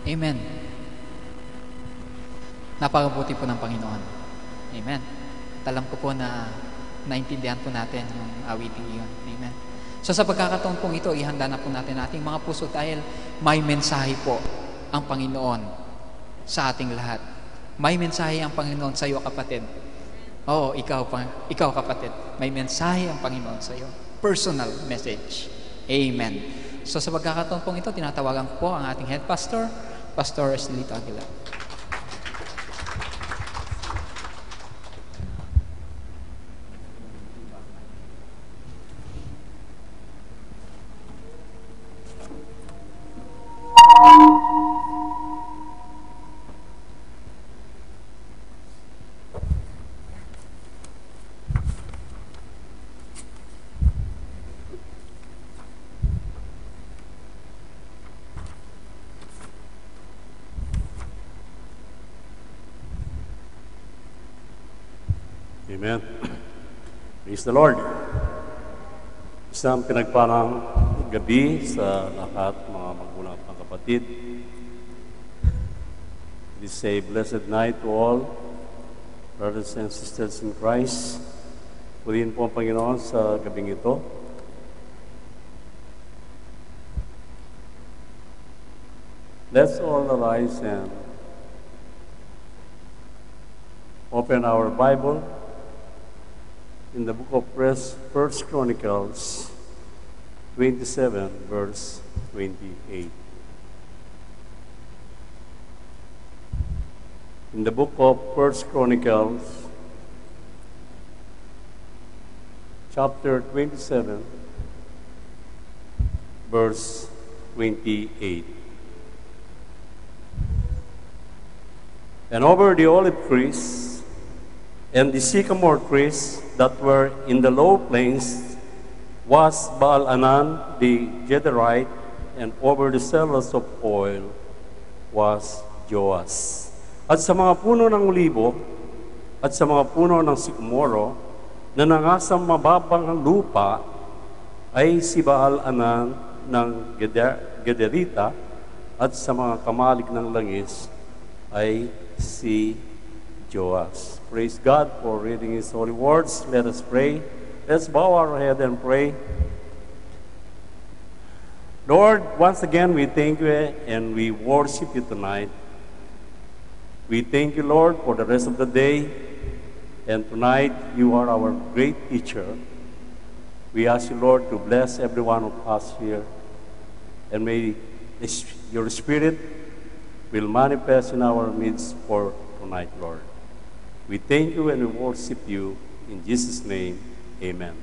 Amen. Napakabuti po ng Panginoon. Amen. At alam ko po na naintindihan po natin yung awiting iyon. Amen. So sa pagkakataon pong ito, ihanda na po natin ating mga puso dahil may mensahe po ang Panginoon sa ating lahat. May mensahe ang Panginoon sa iyo, kapatid. Oo, ikaw kapatid. May mensahe ang Panginoon sa iyo. Personal message. Amen. So sa pagkakataon pong ito, tinatawagan ko po ang ating head pastor, Pastor Estelito Aguilar. Amen. Praise the Lord. Isang pinagparang gabi sa lahat mga magulang at mga kapatid. It is a blessed night to all brothers and sisters in Christ. Purihin po ang Panginoon sa gabing ito. Let's all arise and open our Bible in the book of First Chronicles 27, verse 28. In the book of First Chronicles, chapter 27, verse 28. And over the olive trees and the sycamore trees that were in the low plains was Baal-Hanan the Gederite, and over the cellars of oil was Joas. At sa mga puno ng olibo at sa mga puno ng sycamoro na nangasang mababang lupa ay si Baal-Hanan ng Gederita, at sa mga kamalik ng langis ay si Joas. Praise God for reading His holy words. Let us pray. Let's bow our head and pray. Lord, once again we thank you and we worship you tonight. We thank you, Lord, for the rest of the day. And tonight you are our great teacher. We ask you, Lord, to bless every one of us here. And may your Spirit will manifest in our midst for tonight, Lord. We thank you and we worship you. In Jesus' name, amen.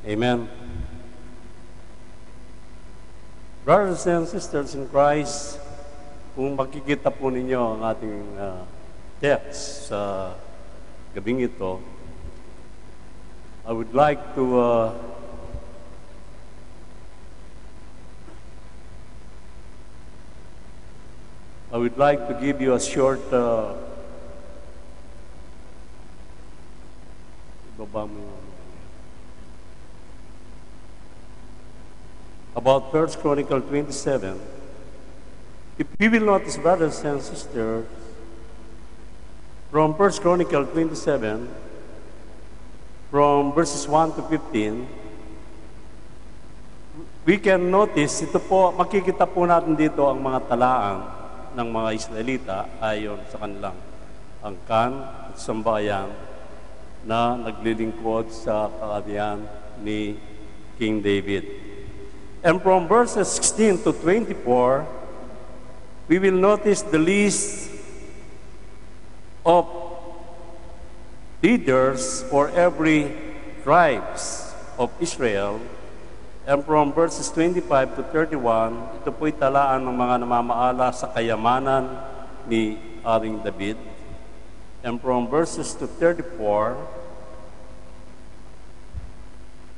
Amen. Brothers and sisters in Christ, kung makikita po ninyo ang ating text sa gabing ito, I would like to give you a short about 1 Chronicles 27. If we will notice, brothers and sisters, from 1 Chronicles 27, from verses 1 to 15, we can notice, ito po, makikita po natin dito ang mga talaan ng mga Israelita ayon sa kanilang angkan at sambayan na naglilingkod sa kaharian ni King David. And from verses 16 to 24, we will notice the list of leaders for every tribes of Israel. And from verses 25 to 31, ito po'y talaan ng mga namamaala sa kayamanan ni Haring David. And from verses to 34,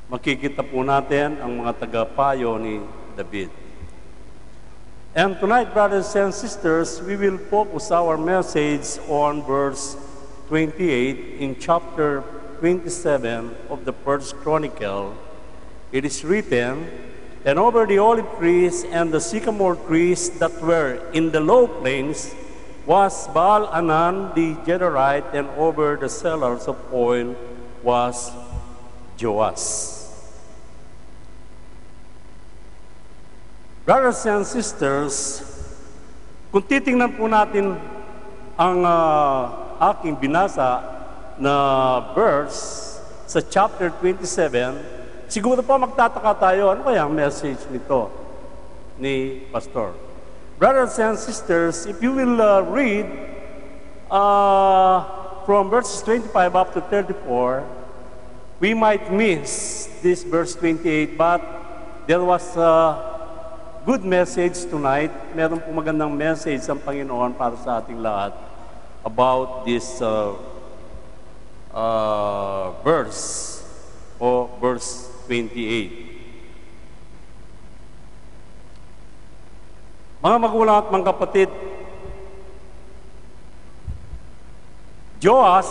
makikita po natin ang mga tagapayo ni David. And tonight, brothers and sisters, we will focus our message on verse 28 in chapter 27 of the First Chronicle, it is written, "And over the olive trees and the sycamore trees that were in the low plains was Baal-Hanan the Gederite, and over the sellers of oil was Joas." Brothers and sisters, kung titingnan po natin ang aking binasa na verse sa chapter 27, siguro po magtataka tayo, ano kaya ang message nito ni Pastor? Brothers and sisters, if you will read from verses 25 up to 34, we might miss this verse 28, but there was a good message tonight. Meron po magandang message ang Panginoon para sa ating lahat about this verse o verse 28. Mga magulang at mga kapatid, Joas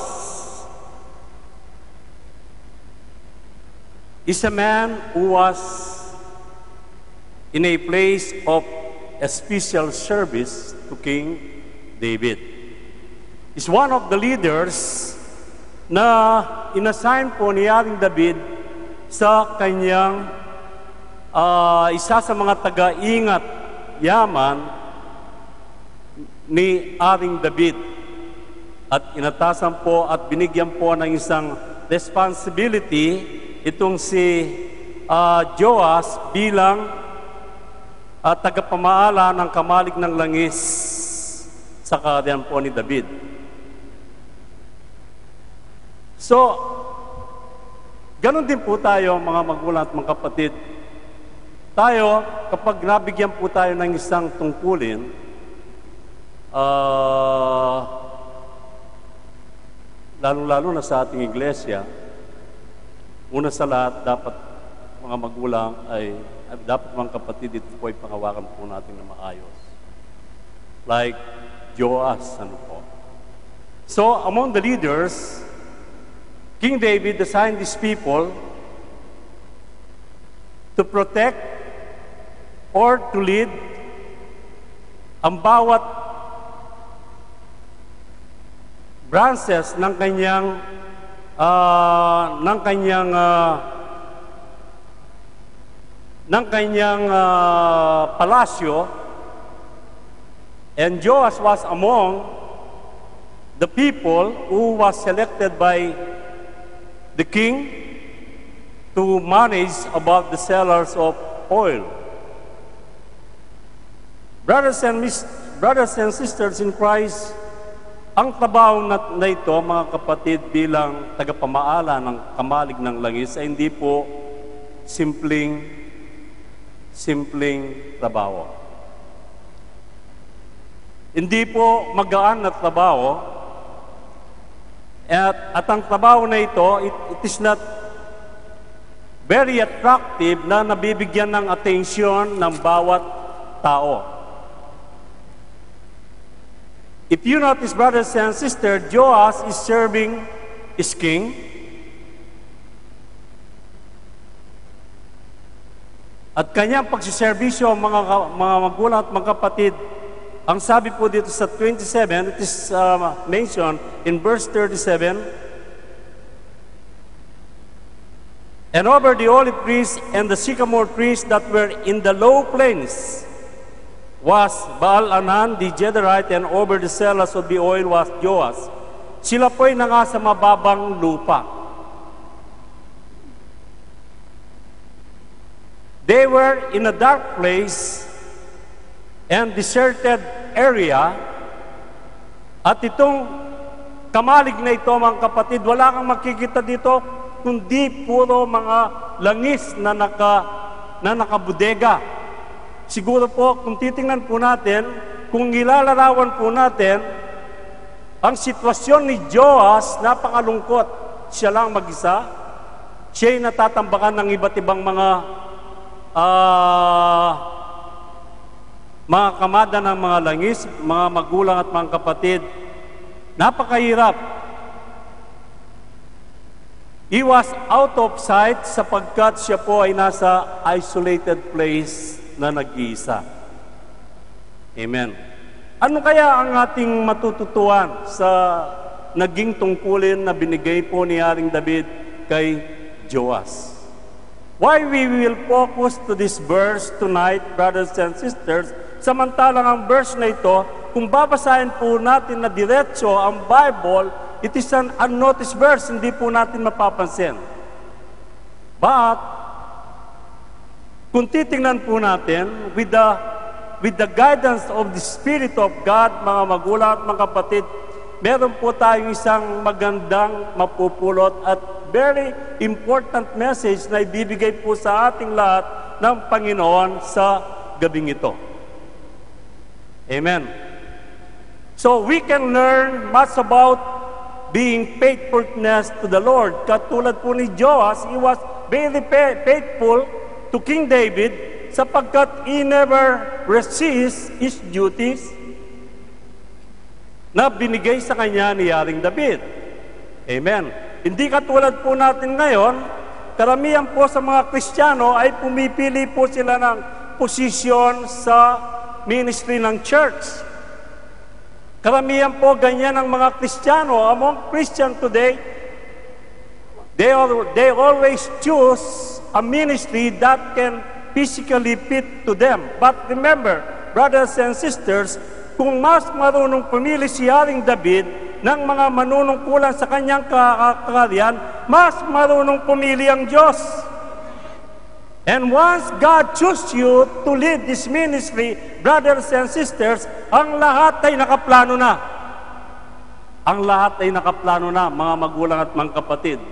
is a man who was in a place of a special service to King David. He's one of the leaders na inassign po ni Haring David sa kanyang isa sa mga taga-ingat yaman ni Haring David. At inatasan po at binigyan po ng isang responsibility itong si Joas bilang tagapamaala ng kamalig ng langis sa kaharian po ni David. So, ganun din po tayo mga magulang at mga kapatid. Tayo, kapag nabigyan po tayo ng isang tungkulin, lalo-lalo na sa ating iglesia, una sa lahat, dapat mga magulang dapat mga kapatid, ito po ay pangawakan po natin na maayos. Like Joas, ano po. So, among the leaders, King David assigned these people to protect or to lead ang bawat branches ng kanyang palasyo, and Joas was among the people who was selected by the king to manage about the sellers of oil. Brothers and sisters in Christ, ang trabaho na ito, mga kapatid, bilang tagapamaala ng kamalig ng langis ay hindi po simpleng trabaho. Hindi po magaan na trabaho. At ang trabaho na ito, it is not very attractive na nabibigyan ng atensyon ng bawat tao. If you notice, brothers and sisters, Joas is serving his king. At kanyang pagsiservisyo, mga magulang at mga kapatid, ang sabi po dito sa 27, it is mentioned in verse 37, "And over the olive trees and the sycamore trees that were in the low plains was Baal-Hanan the Gederite, and over the sellers of the oil was Joas." Sila po'y nangasa mababang lupa. They were in a dark place and deserted area, at itong kamalig na ito, mga kapatid, wala kang makikita dito kundi puro mga langis na nakabudega. Siguro po, kung titingnan po natin, kung ilalarawan po natin, ang sitwasyon ni Joas, napakalungkot. Siya lang mag-isa. Siya'y natatambakan ng iba't ibang mga kamada ng mga langis, mga magulang at mga kapatid. Napakahirap. He was out of sight sapagkat siya po ay nasa isolated place na nag-iisa. Amen. Ano kaya ang ating matututuan sa naging tungkulin na binigay po ni Haring David kay Joas? Why we will focus to this verse tonight, brothers and sisters, samantalang ang verse na ito, kung babasahin po natin na diretso ang Bible, it is an unnoticed verse, hindi po natin mapapansin. But, kung titingnan po natin, with the guidance of the Spirit of God, mga magulang at mga kapatid, meron po tayong isang magandang mapupulot at very important message na ibibigay po sa ating lahat ng Panginoon sa gabing ito. Amen. So, we can learn much about being faithfulness to the Lord. Katulad po ni Joas, he was very faithful to King David sapagkat he never resist his duties na binigay sa kanya ni Haring David. Amen. Hindi katulad po natin ngayon, karamihan po sa mga Kristiyano ay pumipili po sila ng posisyon sa ministry ng church. Karamihan po ganyan ang mga Kristiyano. Among Christian today, they always choose a ministry that can physically fit to them. But remember, brothers and sisters, kung mas marunong pumili si Haring David ng mga manunungkulan sa kanyang kakarian, mas marunong pumili ang Diyos. And once God chooses you to lead this ministry, brothers and sisters, ang lahat ay nakaplano na. Ang lahat ay nakaplano na, mga magulang at mga kapatid.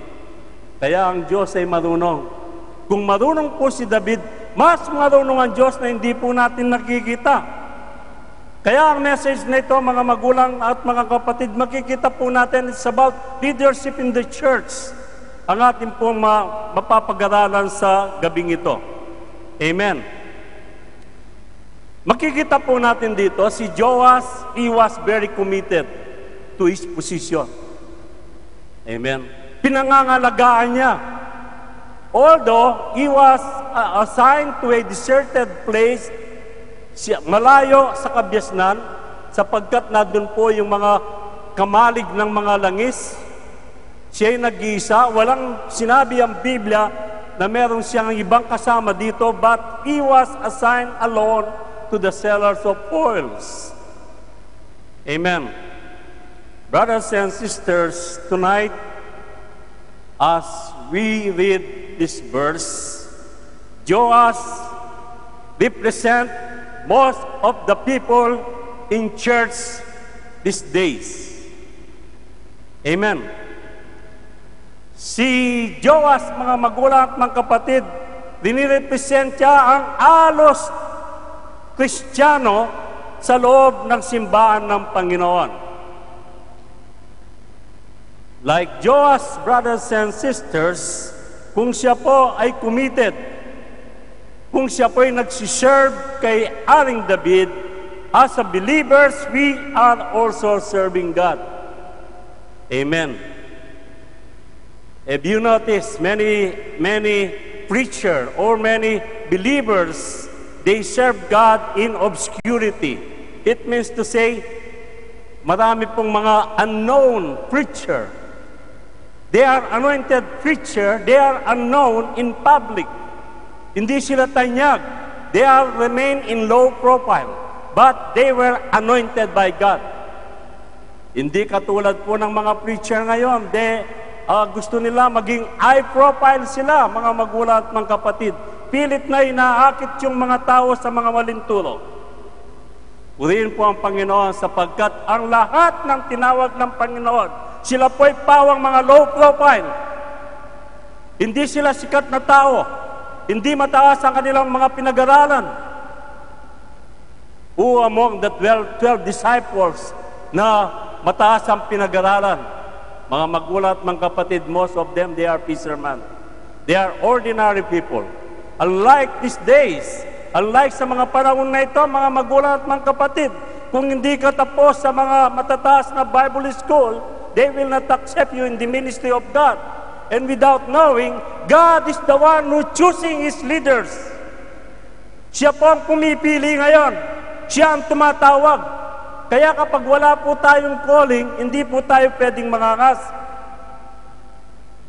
Kaya ang Diyos ay marunong. Kung marunong po si David, mas marunong ang Diyos na hindi po natin nakikita. Kaya ang message na ito, mga magulang at mga kapatid, makikita po natin, it's about leadership in the church. Ang ating pong mapapag-aralan sa gabing ito. Amen. Makikita po natin dito, si Joas, he was very committed to his position. Amen. Pinangangalagaan niya. Although he was assigned to a deserted place, malayo sa kabyasnan, sapagkat nandun po yung mga kamalig ng mga langis, siya ay nag-iisa, walang sinabi ang Biblia na meron siyang ibang kasama dito, but he was assigned alone to the sellers of oils. Amen. Brothers and sisters, tonight, as we read this verse, Joas represent most of the people in church these days. Amen. Si Joas, mga magulang at mga kapatid, dinirepresent siya ang alos Kristiyano sa loob ng simbahan ng Panginoon. Like Joas, brothers and sisters, kung siya po ay committed, kung siya po ay nagsiserve kay Haring David, as a believers, we are also serving God. Amen. If you notice, many preachers or many believers, they serve God in obscurity. It means to say, marami pong mga unknown preacher. They are anointed preacher, they are unknown in public. Hindi sila tanyag. They are remain in low profile, but they were anointed by God. Hindi katulad po ng mga preacher ngayon. Gusto nila maging high profile sila, mga magulang at mga kapatid. Pilit na inaakit yung mga tao sa mga malinturo. Purihin po ang Panginoon sapagkat ang lahat ng tinawag ng Panginoon, sila po'y pawang mga low profile. Hindi sila sikat na tao. Hindi mataas ang kanilang mga pinag-aralan. Who among the 12 disciples na mataas ang pinag-aralan? Mga magulang at mga kapatid, most of them, they are fishermen. They are ordinary people. Unlike these days, unlike sa mga panahon na ito, mga magulang at mga kapatid, kung hindi ka tapos sa mga matataas na Bible school, they will not accept you in the ministry of God. and without knowing, God is the one who choosing His leaders. Siya po ang pumipili ngayon. Siya ang tumatawag. Kaya kapag wala po tayong calling, hindi po tayo pwedeng mangangas.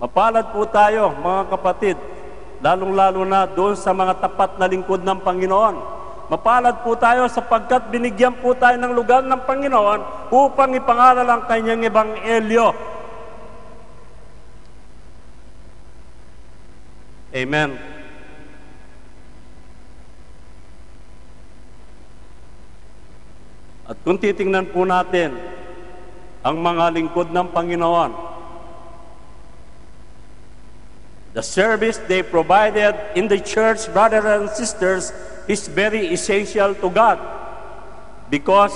Mapalad po tayo, mga kapatid, lalong-lalo na doon sa mga tapat na lingkod ng Panginoon. Mapalad po tayo sapagkat binigyan po tayo ng lugar ng Panginoon upang ipangaral ang kanyang ebanghelyo. Amen. At kung titingnan po natin ang mga lingkod ng Panginoon, the service they provided in the church, brothers and sisters, is very essential to God because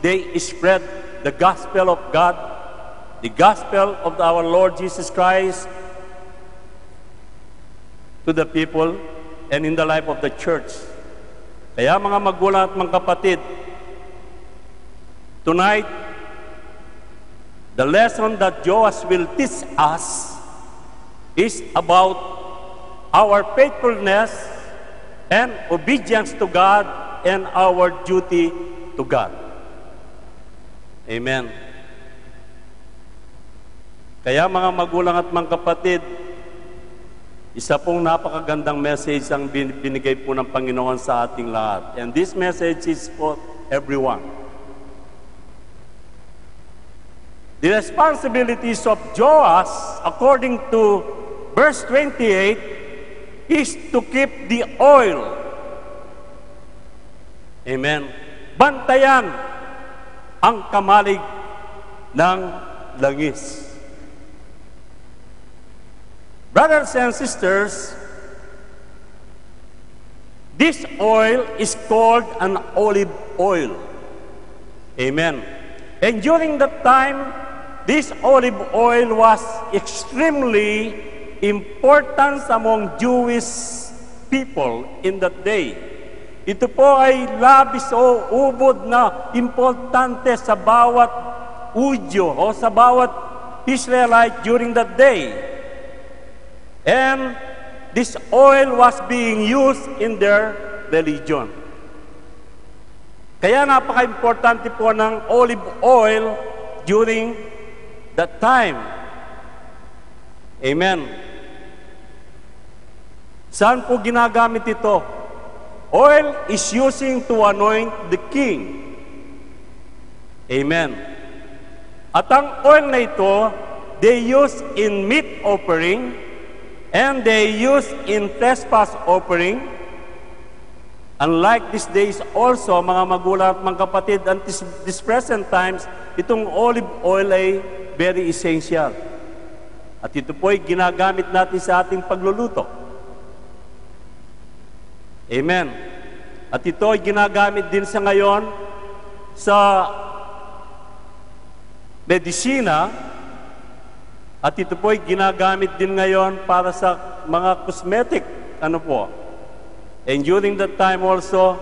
they spread the gospel of God, the gospel of our Lord Jesus Christ to the people and in the life of the church. Kaya mga magulang at mga kapatid, tonight, the lesson that Joas will teach us is about our faithfulness and obedience to God and our duty to God. Amen. Kaya mga magulang at mga kapatid, isa pong napakagandang message ang binigay po ng Panginoon sa ating lahat. And this message is for everyone. The responsibilities of Joas, according to verse 28, is to keep the oil. Amen. Bantayan ang kamalig ng langis. Brothers and sisters, this oil is called an olive oil. Amen. And during that time, this olive oil was extremely important among Jewish people in that day. Ito po ay labis o ubod na importante sa bawat Hudyo o sa bawat Israelite during that day. And this oil was being used in their religion. Kaya napaka-importante po ng olive oil during that time. Amen. Saan po ginagamit ito? Oil is using to anoint the king. Amen. At ang oil na ito, they use in meat offering and they use in trespass offering. Unlike these days also, mga magulang at mga kapatid, and this present times, itong olive oil ay very essential. At ito po ay ginagamit natin sa ating pagluluto. Amen. At ito ay ginagamit din sa ngayon sa medisina. At ito po ay ginagamit din ngayon para sa mga cosmetic. Ano po? And during that time also,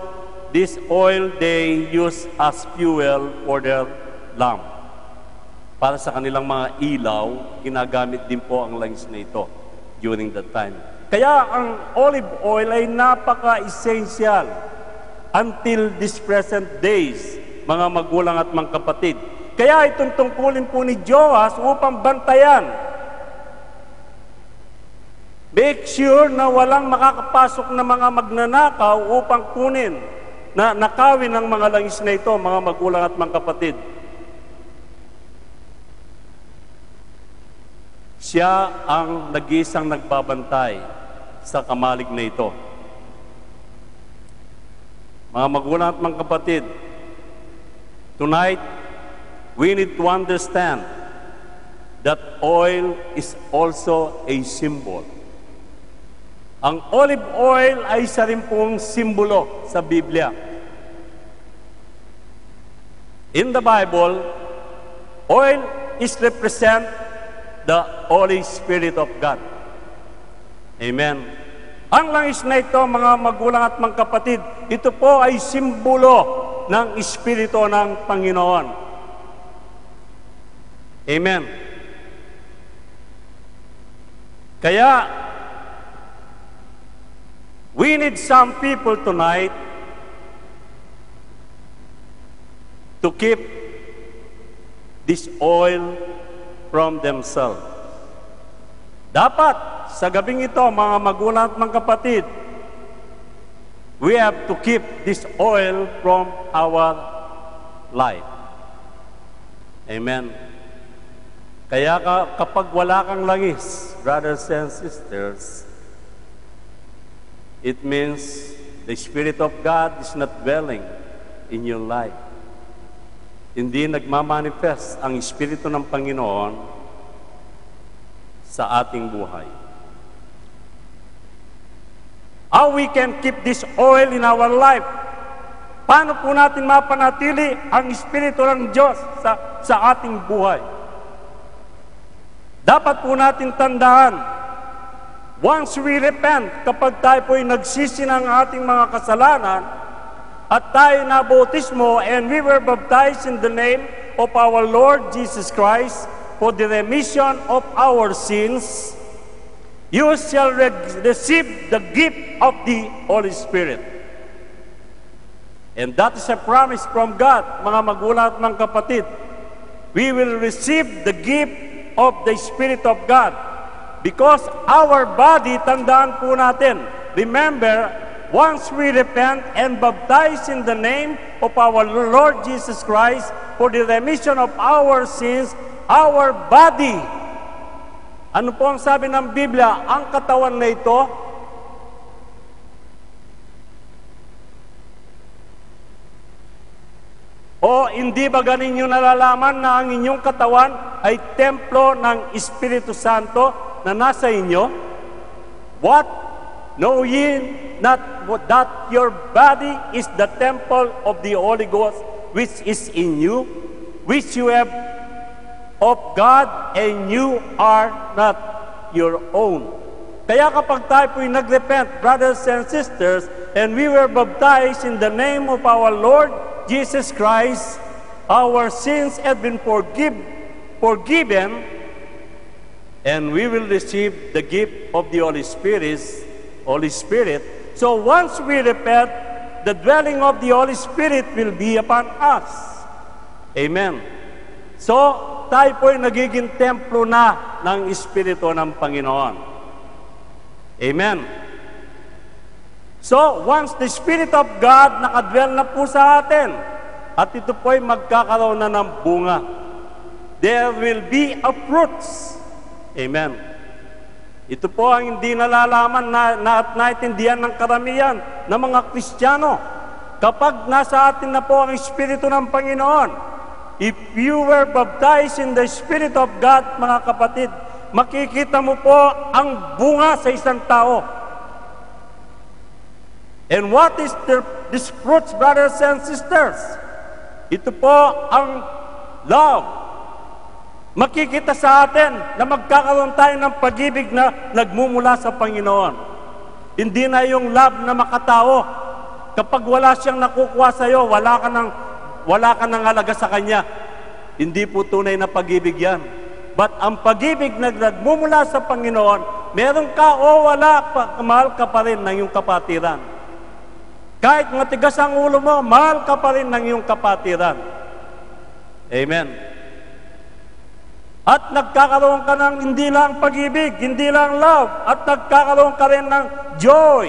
this oil they use as fuel for their lamp. Para sa kanilang mga ilaw, ginagamit din po ang langis na ito during that time. Kaya ang olive oil ay napaka-essential until this present days, mga magulang at mga kapatid. Kaya itong tungkulin po ni Joas upang bantayan. Make sure na walang makakapasok na mga magnanakaw upang kunin, na nakawin ang mga langis na ito, mga magulang at mga kapatid. Siya ang nag-iisang nagbabantay sa kamalig na ito. Mga magulang at mga kapatid, tonight, we need to understand that oil is also a symbol. Ang olive oil ay isa rin pong simbolo sa Biblia. In the Bible, oil is represent the Holy Spirit of God. Amen. Ang langis na ito, mga magulang at mga kapatid, ito po ay simbolo ng Espiritu ng Panginoon. Amen. Kaya, we need some people tonight to keep this oil from themselves. Dapat, sa gabing ito, mga magulang at mga kapatid, we have to keep this oil from our life. Amen. Kaya kapag wala kang langis, brothers and sisters, it means the Spirit of God is not dwelling in your life. Hindi nagmamanifest ang Espiritu ng Panginoon sa ating buhay. How we can keep this oil in our life? Paano po natin mapanatili ang Espiritu ng Diyos sa ating buhay? Dapat po natin tandaan, once we repent, kapag tayo po'y nagsisi ng ating mga kasalanan, at tayo na bautismo, and we were baptized in the name of our Lord Jesus Christ for the remission of our sins, you shall receive the gift of the Holy Spirit. And that is a promise from God, mga magulang at mga kapatid. We will receive the gift of the Spirit of God because our body, tandaan po natin, remember, once we repent and baptize in the name of our Lord Jesus Christ for the remission of our sins, our body, ano po ang sabi ng Biblia? Ang katawan na ito, o hindi ba ganin nyo nalalaman na ang inyong katawan ay templo ng Espiritu Santo na nasa inyo? What? Know ye not that your body is the temple of the Holy Ghost which is in you, which you have of God, and you are not your own. Kaya kapag tayo po'y nagrepent, brothers and sisters, and we were baptized in the name of our Lord Jesus Christ, our sins have been forgiven, and we will receive the gift of the Holy Spirit. So once we repent, the dwelling of the Holy Spirit will be upon us. Amen. So, tayo po'y nagiging templo na ng Espiritu ng Panginoon. Amen. So, once the Spirit of God nakadwell na po sa atin, at ito po'y magkakaroon na ng bunga, there will be a fruits. Amen. Ito po ang hindi nalalaman at naintindihan ng karamihan ng mga Kristiyano. Kapag nasa atin na po ang Espiritu ng Panginoon, if you were baptized in the Spirit of God, mga kapatid, makikita mo po ang bunga sa isang tao. And what is these fruits, brothers and sisters? Ito po ang love. Makikita sa atin na magkakaroon tayo ng pag-ibig na nagmumula sa Panginoon. Hindi na yung love na makatao. Kapag wala siyang nakukuha sa iyo, wala ka nang halaga sa Kanya. Hindi po tunay na pag-ibig yan. But ang pag-ibig na nagmumula sa Panginoon, meron ka o wala, mahal ka pa rin ng iyong kapatiran. Kahit matigas ang ulo mo, mahal ka pa rin ng iyong kapatiran. Amen. At nagkakaroon ka ng hindi lang pag-ibig, hindi lang love, at nagkakaroon ka rin ng joy.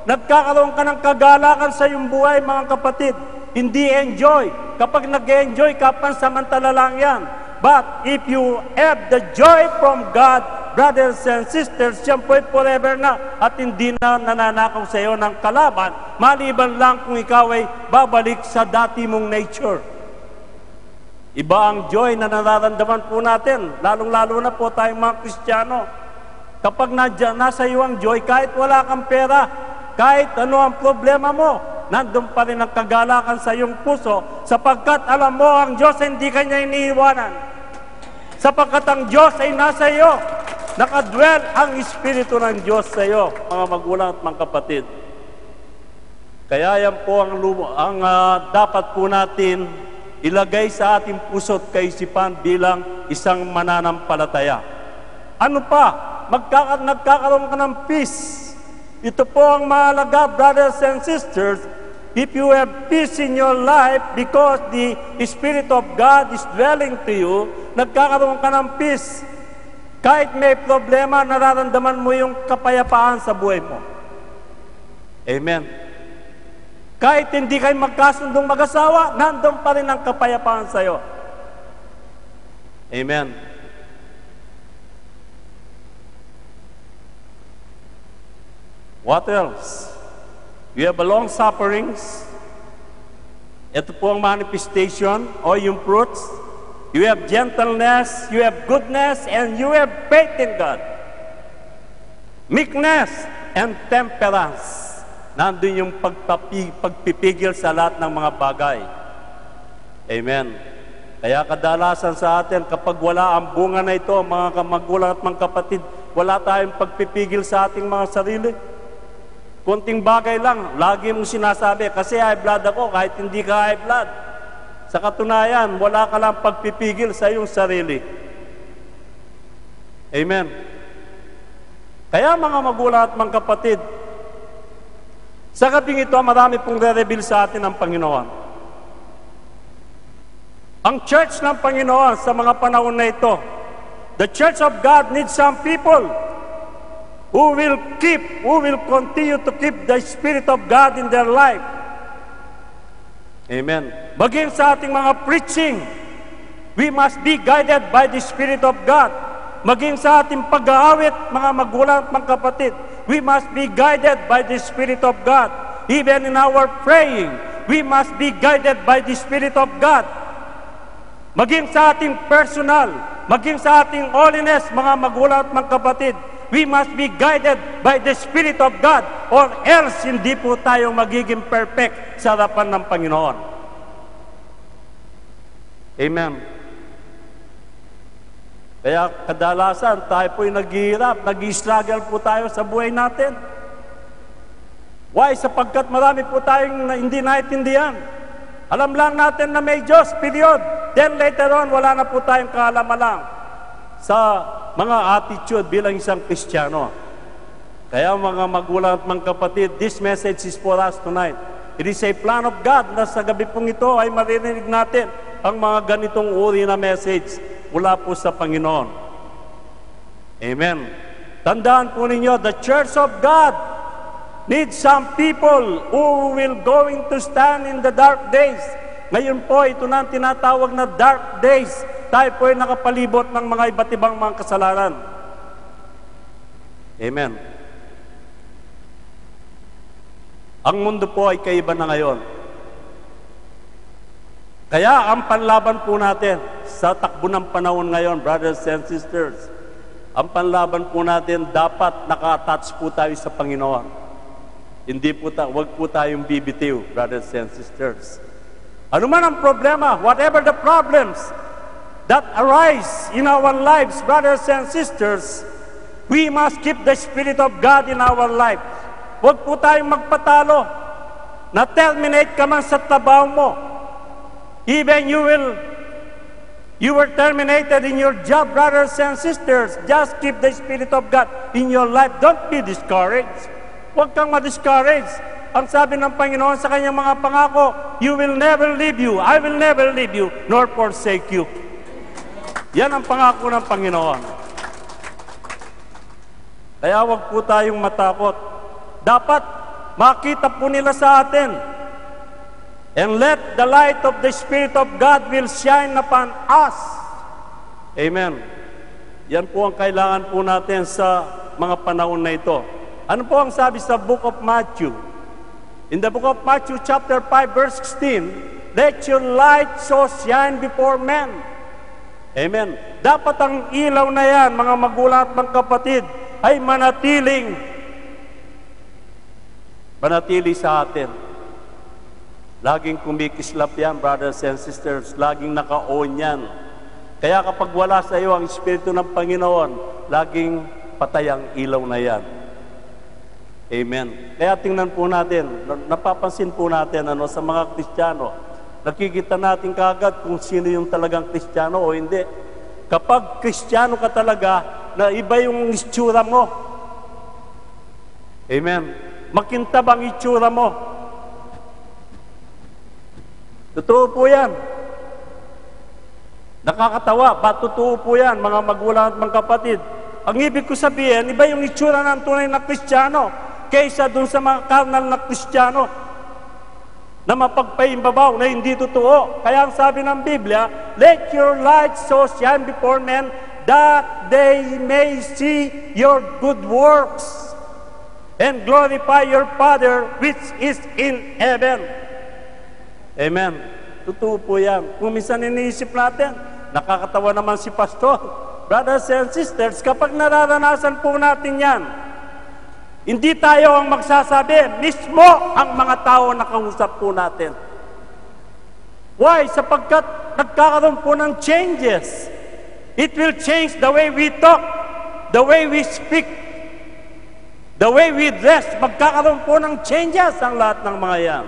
Nagkakaroon ka ng kagalakan sa iyong buhay, mga kapatid. Hindi enjoy. Kapag nag-enjoy ka, pansamantala lang yan. But if you have the joy from God, brothers and sisters, siya po'y forever na at hindi na nananakaw sa iyo ng kalaban, maliban lang kung ikaw ay babalik sa dati mong nature. Iba ang joy na nararamdaman po natin, lalong-lalo na po tayong mga Kristiyano. Kapag nasa iyo ang joy, kahit wala kang pera, kahit ano ang problema mo, nandun pa rin ang kagalakan sa iyong puso, sapagkat alam mo ang Diyos hindi Kanya iniiwanan. Sapagkat ang Diyos ay nasa iyo, nakadwell ang Espiritu ng Diyos sa iyo, mga magulang at mga kapatid. Kaya yan po ang dapat po natin ilagay sa ating puso at kaisipan bilang isang mananampalataya. Ano pa? nagkakaroon ka ng peace. Ito po ang mahalaga, brothers and sisters. If you have peace in your life because the Spirit of God is dwelling to you, nagkakaroon ka ng peace. Kahit may problema, nararamdaman mo yung kapayapaan sa buhay mo. Amen. Kahit hindi kayo magkasundong mag-asawa, nandun pa rin ang kapayapaan sa iyo. Amen. What else? You have long sufferings. Ito po ang manifestation o yung fruits. You have gentleness, you have goodness, and you have faith in God. Meekness and temperance. Nandun yung pagpipigil sa lahat ng mga bagay. Amen. Kaya kadalasan sa atin, kapag wala ang bunga na ito, mga magulang at mga kapatid, wala tayong pagpipigil sa ating mga sarili. Konting bagay lang, lagi mong sinasabi, kasi high blood ako, kahit hindi ka high blood. Sa katunayan, wala ka lang pagpipigil sa iyong sarili. Amen. Kaya mga magulang at mga kapatid, sa gabing ito, marami pong re-reveal sa atin ang Panginoon. Ang church ng Panginoon sa mga panahon na ito, the church of God needs some people who will continue to keep the Spirit of God in their life. Amen. Maging sa ating mga preaching, we must be guided by the Spirit of God. Maging sa ating pag-aawit, mga magulang at mga kapatid, we must be guided by the Spirit of God. Even in our praying, we must be guided by the Spirit of God. Maging sa ating personal, maging sa ating holiness, mga magulang at mga kapatid, we must be guided by the Spirit of God, or else hindi po tayo magiging perfect sa harapan ng Panginoon. Amen. Kaya kadalasan tayo po'y naghihirap, nag-struggle po tayo sa buhay natin. Why? Sapagkat marami po tayong hindi naintindihan. Alam lang natin na may Diyos, period. Then later on, wala na po tayong kaalaman sa mga attitude bilang isang Kristiyano. Kaya mga magulang at mga kapatid, this message is for us tonight. It is a plan of God na sa gabi pong ito ay maririnig natin ang mga ganitong uri na message mula po sa Panginoon. Amen. Tandaan po ninyo, the Church of God needs some people who will going to stand in the dark days. Ngayon po, ito na ang tinatawag na dark days. Tayo po ay nakapalibot ng mga iba't ibang mga kasalanan. Amen. Ang mundo po ay kaiba na ngayon. Kaya ang panlaban po natin sa takbo ng panahon ngayon, brothers and sisters, ang panlaban po natin, dapat naka-attach po tayo sa Panginoon. Hindi po wag po tayong bibitiw, brothers and sisters. Ano man ang problema, whatever the problems that arise in our lives, brothers and sisters, we must keep the Spirit of God in our life. Wag po tayong magpatalo. Na-terminate ka man sa trabaho mo. Even you were terminated in your job, brothers and sisters. Just keep the Spirit of God in your life. Don't be discouraged. Huwag kang ma-discourage. Ang sabi ng Panginoon sa kanyang mga pangako, you will never leave you, I will never leave you, nor forsake you. Yan ang pangako ng Panginoon. Kaya huwag po tayong matakot. Dapat makita po nila sa atin. And let the light of the Spirit of God will shine upon us. Amen. Yan po ang kailangan po natin sa mga panahon na ito. Ano po ang sabi sa Book of Matthew? In the Book of Matthew chapter 5 verse 16, let your light so shine before men. Amen. Dapat ang ilaw na yan, mga magulang at mga kapatid, ay manatili sa atin. Laging kumikislap yan, brothers and sisters. Laging naka-on yan. Kaya kapag wala sa iyo ang Espiritu ng Panginoon, laging patay ang ilaw na yan. Amen. Kaya tingnan po natin, napapansin po natin sa mga Kristiyano, nakikita natin kaagad kung sino yung talagang Kristiyano o hindi. Kapag Kristiyano ka talaga, na iba yung itsura mo. Amen. Makintab ang itsura mo. Totoo po yan. Nakakatawa, totoo po yan, mga magulang at mga kapatid. Ang ibig ko sabihin, iba yung itsura ng tunay na Kristiyano kaysa dun sa mga carnal na Kristiyano na mapagpaimbabaw, na hindi totoo. Kaya ang sabi ng Biblia, let your light so shine before men that they may see your good works and glorify your Father which is in heaven. Amen. Totoo po yan. Kung minsan iniisip natin, nakakatawa naman si Pastor. Brothers and sisters, kapag nararanasan po natin yan, hindi tayo ang magsasabi, mismo ang mga tao na kausap po natin. Why? Sapagkat nagkakaroon po ng changes. It will change the way we talk, the way we speak, the way we dress. Magkakaroon po ng changes ang lahat ng mga yan.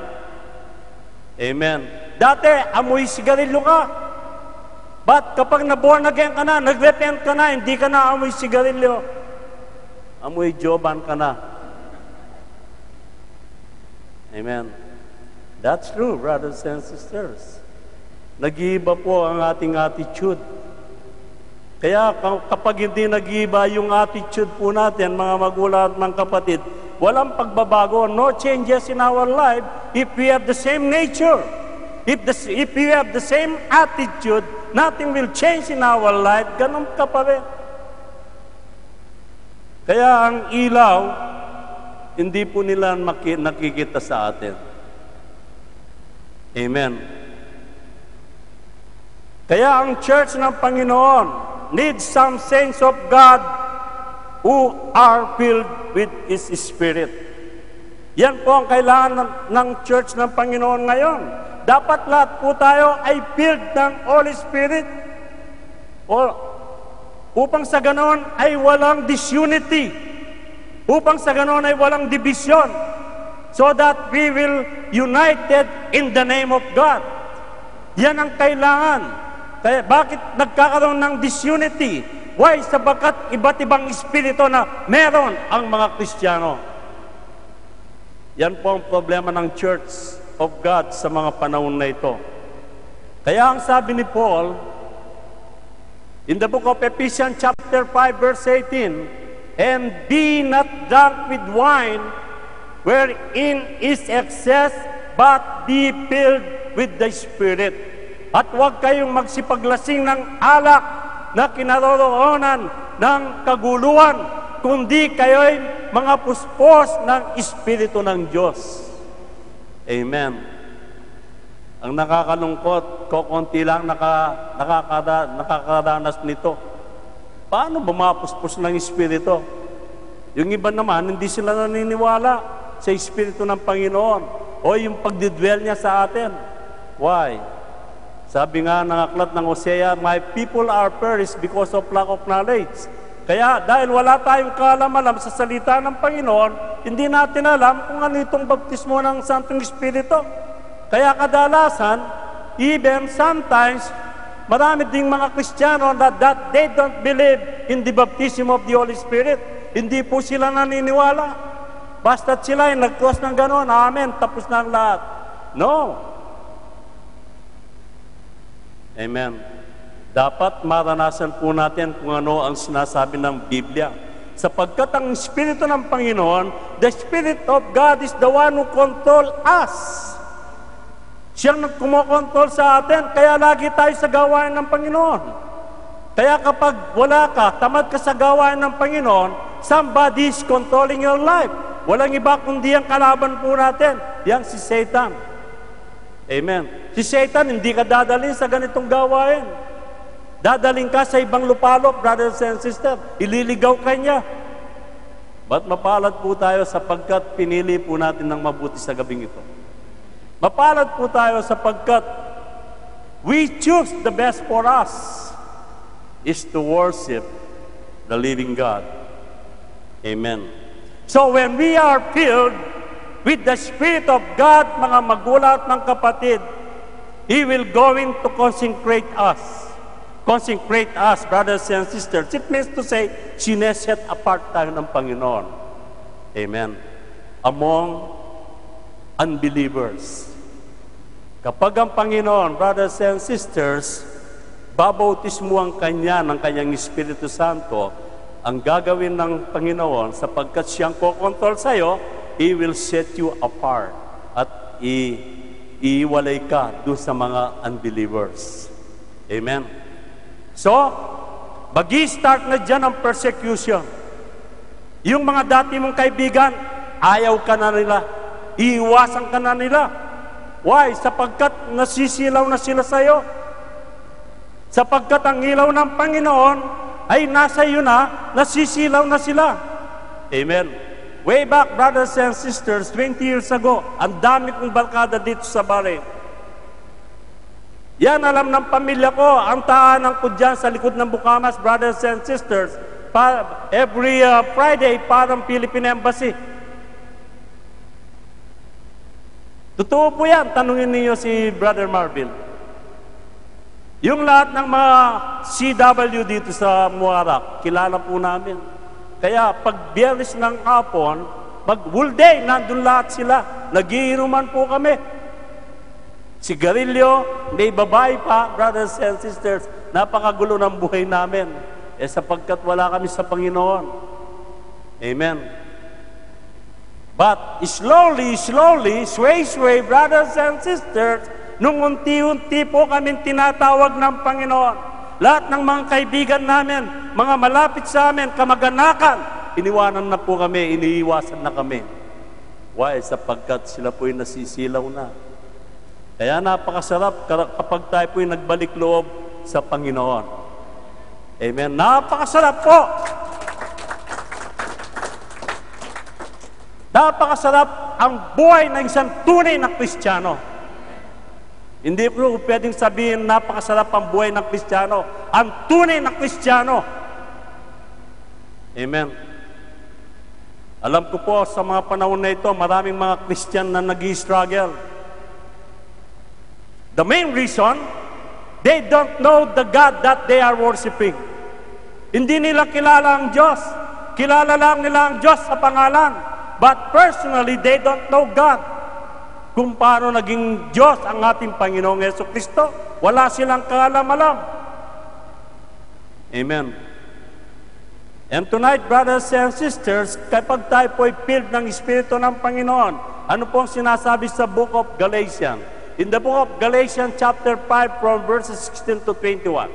Amen. Dati, amoy sigarilyo ka. But kapag na-born again ka na, nag-repent ka na, hindi ka na amoy sigarilyo. Amoy joban ka na. Amen. That's true, brothers and sisters. Nag-iiba po ang ating attitude. Kaya kapag hindi nag-iiba yung attitude po natin, mga magulang at mga kapatid, walang pagbabago, no changes in our life if we have the same nature. If we have the same attitude, nothing will change in our life. Ganun ka pa rin. Kaya ang ilaw, hindi po nila nakikita sa atin. Amen. Kaya ang church ng Panginoon needs some saints of God who are filled with His Spirit. Yan po ang kailangan ng church ng Panginoon ngayon. Dapat lahat po tayo ay filled ng Holy Spirit upang sa ganon ay walang disunity, upang sa ganon ay walang division, so that we will united in the name of God. Yan ang kailangan. Kaya bakit nagkakaroon ng disunity? Why? Sabagat iba't ibang espiritu na meron ang mga Kristiyano. Yan po ang problema ng Church of God sa mga panahon na ito. Kaya ang sabi ni Paul, in the book of Ephesians chapter 5 verse 18, and be not drunk with wine, wherein is excess, but be filled with the Spirit. At huwag kayong magsipaglasing ng alak na kinaroroonan ng kaguluhan, kundi kayo'y mga puspos ng Espiritu ng Diyos. Amen. Ang nakakalungkot, konti lang nakakaranas nito. Paano bumapuspos ng Espiritu? Yung iba naman, hindi sila naniniwala sa Espiritu ng Panginoon o yung pagdidwell niya sa atin. Why? Sabi nga ng aklat ng Hosea, my people are perished because of lack of knowledge. Kaya dahil wala tayong kaalam-alam sa salita ng Panginoon, hindi natin alam kung ano itong baptismo ng Santong Espiritu. Kaya kadalasan, even sometimes, marami ding mga Kristiyano that they don't believe in the baptism of the Holy Spirit. Hindi po sila naniniwala. Basta't sila ay nag-cross ng gano'n, amen, tapos na ang lahat. No. Amen. Dapat maranasan po natin kung ano ang sinasabi ng Biblia. Sapagkat ang Espiritu ng Panginoon, the Spirit of God is the one who control us. Siyang nagkumokontrol sa atin, kaya lagi tayo sa gawain ng Panginoon. Kaya kapag wala ka, tamad ka sa gawain ng Panginoon, somebody is controlling your life. Walang iba kundi ang kalaban po natin. Yang si Satan. Amen. Si Satan, hindi ka dadalhin sa ganitong gawain. Dadaling ka sa ibang lupalop, brothers and sisters. Ililigaw ka niya. Ba't mapalad po tayo sapagkat pinili po natin ng mabuti sa gabing ito? Mapalad po tayo sapagkat we choose the best for us is to worship the living God. Amen. So when we are filled with the Spirit of God, mga magulang at mga kapatid, He will go in to consecrate us. consecrate us, brothers and sisters. It means to say, sineset apart tayo ng Panginoon. Amen. Among unbelievers. Kapag ang Panginoon, brothers and sisters, babautismo ang Kanya ng Kanyang Espiritu Santo, ang gagawin ng Panginoon, sapagkat siyang kokontrol sa'yo, He will set you apart at iiwalay ka doon sa mga unbelievers. Amen. So, mag-i-start na dyan ang persecution. Yung mga dati mong kaibigan, ayaw ka na nila. Iiwasan ka na nila. Why? Sapagkat nasisilaw na sila sa'yo. Sapagkat ang ilaw ng Panginoon ay nasa iyo na, nasisilaw na sila. Amen. Way back, brothers and sisters, 20 years ago, ang dami kong barkada dito sa Bahrain. Yan, alam ng pamilya ko, ang tahanan ko dyan sa likod ng Bukamas, brothers and sisters, every Friday, parang Philippine Embassy. Totoo po yan. Tanungin niyo si Brother Marvin. Yung lahat ng mga CW dito sa Muarak, kilala po namin. Kaya pag Biyernes ng hapon, whole day, nandun lahat sila. Nagiinuman po kami. Sigarilyo, may babae pa, brothers and sisters. Napakagulo ng buhay namin. Sapagkat wala kami sa Panginoon. Amen. But slowly, sway, brothers and sisters, nung unti-unti po kami tinatawag ng Panginoon. Lahat ng mga kaibigan namin, mga malapit sa amin, kamag-anakan, iniwanan na po kami, iniiwasan na kami. Why? Sapagkat sila po'y nasisilaw na. Kaya napakasarap kapag tayo po'y nagbalik loob sa Panginoon. Amen. Napakasarap po! Napakasarap ang buhay ng isang tunay na Kristiyano. Hindi po pwedeng sabihin napakasarap ang buhay ng Kristiyano. Ang tunay na Kristiyano. Amen. Alam ko po sa mga panahon na ito, maraming mga Christian na nag-i-struggle. The main reason, they don't know the God that they are worshiping. Hindi nila kilala ang Diyos. Kilala lang nila ang Diyos sa pangalan. But personally, they don't know God. Kung paano naging Diyos ang ating Panginoong Jesucristo, wala silang kaalam-alam. Amen. And tonight, brothers and sisters, kapag tayo po'y filled ng Espiritu ng Panginoon, ano pong sinasabi sa book of Galatians? In the book of Galatians chapter 5 from verses 16 to 21.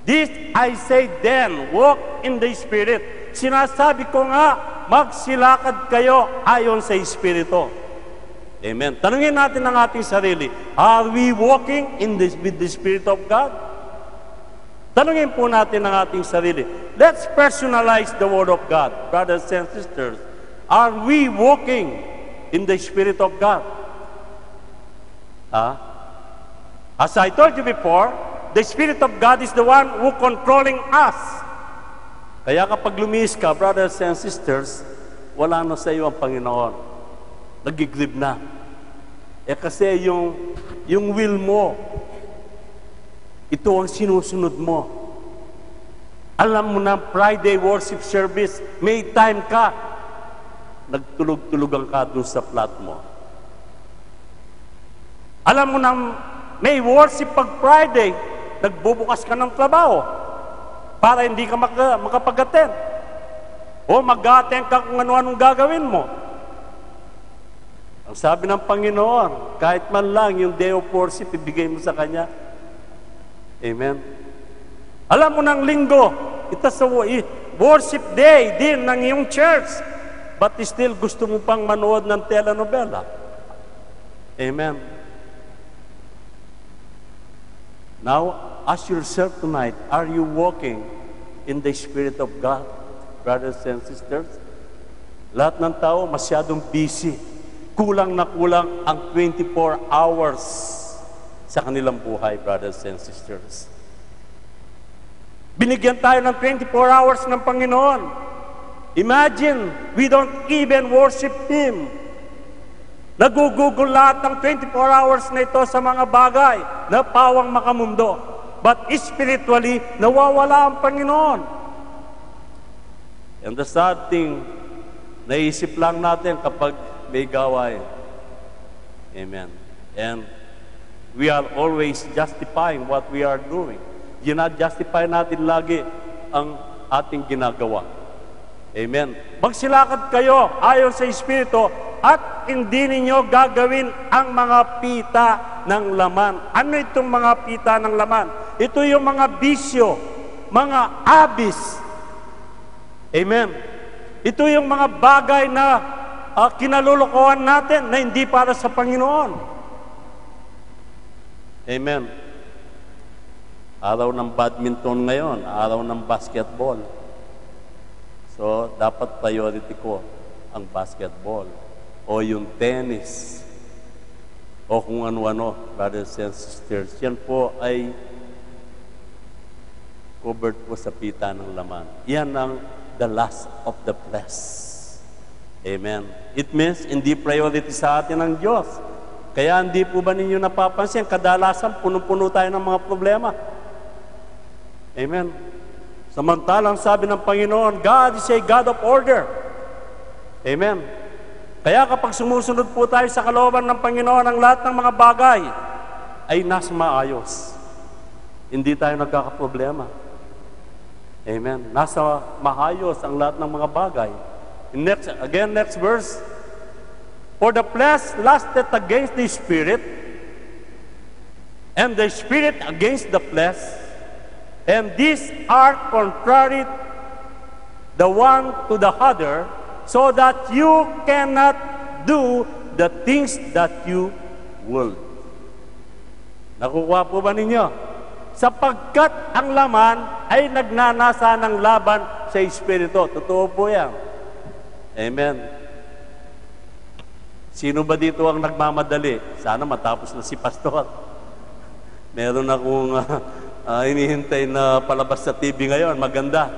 This I say then, walk in the Spirit. Sinasabi ko nga, magsilakad kayo ayon sa Espiritu. Amen. Tanungin natin ang ating sarili, are we walking with the Spirit of God? Tanungin po natin ang ating sarili. Let's personalize the Word of God. Brothers and sisters, are we walking in the Spirit of God? As I told you before, the Spirit of God is the one who controlling us. Kaya kapag lumihis ka, brothers and sisters, wala na sa iyo ang Panginoon. Nagigrib na. Kasi yung will mo, ito ang sinusunod mo. Alam mo na, Friday worship service, may time ka, nagtulog-tulugan ka dun sa flat mo. Alam mo na, may worship pag Friday, nagbubukas ka ng trabaho para hindi ka makapag-attend. O mag-attend ka kung ano-anong gagawin mo. Ang sabi ng Panginoon, kahit man lang yung day of worship, ibigay mo sa Kanya. Amen. Alam mo ng linggo, ito sa worship day din ng iyong church, but still gusto mo pang manood ng telenovela. Amen. Now, ask yourself tonight, are you walking in the Spirit of God, brothers and sisters? Lahat ng tao masyadong busy. Kulang na kulang ang 24 hours sa kanilang buhay, brothers and sisters. Binigyan tayo ng 24 hours ng Panginoon. Imagine, we don't even worship Him. Nagugugol lahat ng 24 hours na ito sa mga bagay na pawang makamundo. but spiritually, nawawala ang Panginoon. And the sad thing, naisip lang natin kapag may gawain. Amen. And we are always justifying what we are doing. Justify natin lagi ang ating ginagawa. Amen. Magsilakad kayo ayon sa Espiritu at hindi ninyo gagawin ang mga pita ng laman. Ano itong mga pita ng laman? Ito yung mga bisyo, mga abis. Amen. Ito yung mga bagay na kinalulukuhan natin na hindi para sa Panginoon. Amen. Araw ng badminton ngayon, araw ng basketball. So, dapat priority ko ang basketball o yung tennis o kung ano-ano, brothers and sisters. Yan po ay covered po sa pita ng laman. Yan ang the lust of the flesh. Amen. It means hindi priority sa atin ang Diyos. Kaya hindi po ba ninyo napapansin, kadalasan puno-puno tayo ng mga problema. Amen. Samantalang sabi ng Panginoon, God is a God of order. Amen. Kaya kapag sumusunod po tayo sa kalooban ng Panginoon, ang lahat ng mga bagay ay nasa maayos. Hindi tayo nagkakaproblema. Amen. Nasa maayos ang lahat ng mga bagay. Next verse. For the flesh lusteth against the Spirit, and the Spirit against the flesh, and these are contrary the one to the other, so that you cannot do the things that you will. Nakukuha po ba ninyo? Sapagkat ang laman ay nagnanasa ng laban sa Espiritu. Totoo po yan. Amen. Sino ba dito ang nagmamadali? Sana matapos na si Pastor. Meron akong inihintay na palabas sa TV ngayon. Maganda.